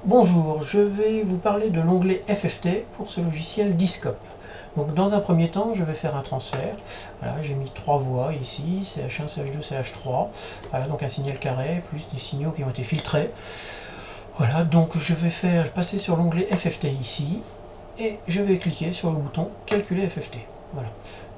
Bonjour, je vais vous parler de l'onglet FFT pour ce logiciel Discope. Donc dans un premier temps, je vais faire un transfert. Voilà, j'ai mis trois voies ici, CH1, CH2, CH3. Voilà, donc un signal carré, plus des signaux qui ont été filtrés. Voilà, donc je vais passer sur l'onglet FFT ici, et je vais cliquer sur le bouton Calculer FFT. Voilà.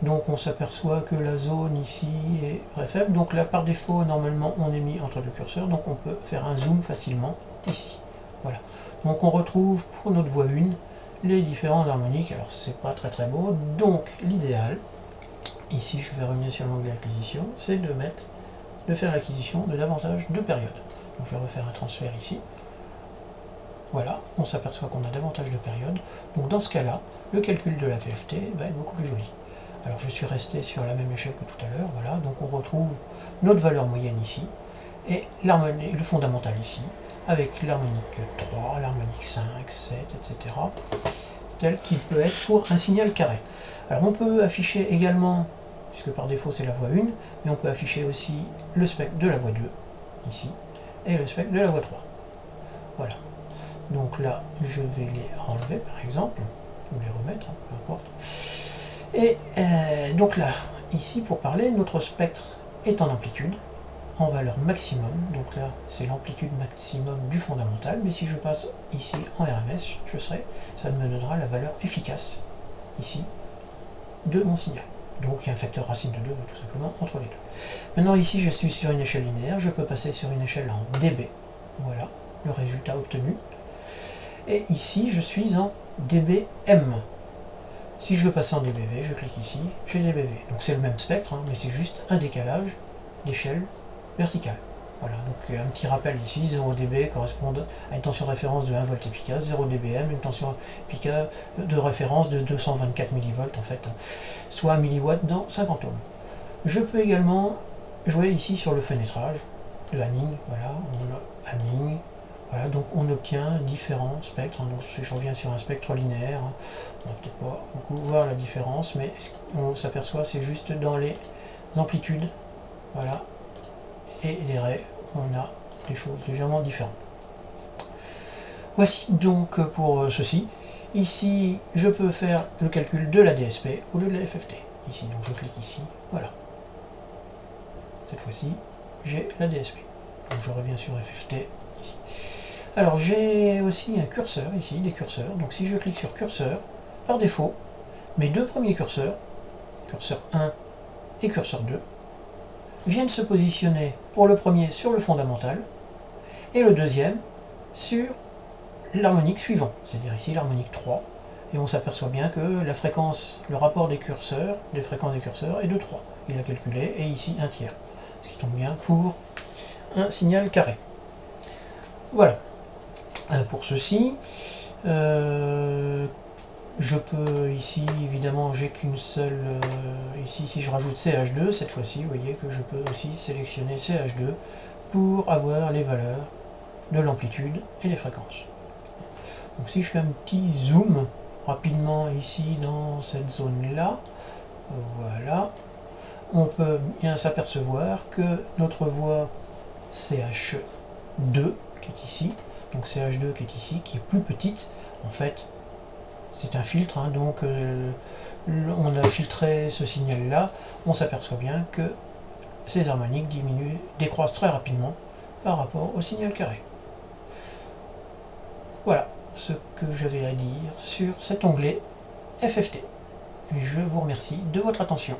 Donc on s'aperçoit que la zone ici est très faible. Donc là, par défaut, normalement, on est mis entre deux curseurs. Donc on peut faire un zoom facilement ici. Voilà. Donc on retrouve pour notre voie 1 les différents harmoniques. Alors c'est pas très beau. Donc l'idéal, ici je vais revenir sur l'onglet acquisition, c'est de faire l'acquisition de davantage de périodes. Donc je vais refaire un transfert ici. Voilà, on s'aperçoit qu'on a davantage de périodes. Donc dans ce cas-là, le calcul de la FFT va être beaucoup plus joli. Alors je suis resté sur la même échelle que tout à l'heure. Voilà, donc on retrouve notre valeur moyenne ici et le fondamental ici, avec l'harmonique 3, l'harmonique 5, 7, etc. tel qu'il peut être pour un signal carré. Alors on peut afficher également, puisque par défaut c'est la voie 1, mais on peut afficher aussi le spectre de la voie 2, ici, et le spectre de la voie 3. Voilà. Donc là, je vais les enlever par exemple, ou les remettre, peu importe. Et donc là, ici pour parler, notre spectre est en amplitude, en valeur maximum, donc là c'est l'amplitude maximum du fondamental, mais si je passe ici en RMS, ça me donnera la valeur efficace, ici, de mon signal. Donc il y a un facteur racine de 2 tout simplement entre les deux. Maintenant ici je suis sur une échelle linéaire, je peux passer sur une échelle en dB, voilà le résultat obtenu. Et ici je suis en dBm. Si je veux passer en dBV, je clique ici, j'ai dBV. Donc c'est le même spectre, hein, mais c'est juste un décalage d'échelle verticale. Voilà, donc un petit rappel ici, 0 dB correspond à une tension de référence de 1 volt efficace, 0 dBm, une tension efficace de référence de 224 mV en fait, soit 1 mW dans 50 ohms. Je peux également jouer ici sur le fenêtrage de Hanning, voilà, on a Hanning, voilà, donc on obtient différents spectres, hein, donc si je reviens sur un spectre linéaire, hein, on va peut-être pas beaucoup voir la différence, mais on s'aperçoit c'est juste dans les amplitudes, voilà, et les raies, on a des choses légèrement différentes. Voici donc pour ceci. Ici, je peux faire le calcul de la DSP au lieu de la FFT. Ici, donc je clique ici, voilà. Cette fois-ci, j'ai la DSP. Donc je reviens sur FFT ici. Alors j'ai aussi un curseur ici, des curseurs. Donc si je clique sur curseur, par défaut, mes deux premiers curseurs, curseur 1 et curseur 2, viennent se positionner pour le premier sur le fondamental et le deuxième sur l'harmonique suivant, c'est-à-dire ici l'harmonique 3. Et on s'aperçoit bien que la fréquence, le rapport des curseurs, des fréquences des curseurs est de 3. Il a calculé, et ici un tiers. Ce qui tombe bien pour un signal carré. Voilà. Pour ceci, je peux ici, évidemment, j'ai qu'une seule, ici si je rajoute CH2, cette fois-ci, vous voyez que je peux aussi sélectionner CH2 pour avoir les valeurs de l'amplitude et les fréquences. Donc si je fais un petit zoom rapidement ici dans cette zone-là, voilà, on peut bien s'apercevoir que notre voie CH2 qui est ici, donc CH2 qui est ici, qui est plus petite, en fait, c'est un filtre, hein, donc on a filtré ce signal-là, on s'aperçoit bien que ces harmoniques décroissent très rapidement par rapport au signal carré. Voilà ce que j'avais à dire sur cet onglet FFT. Je vous remercie de votre attention.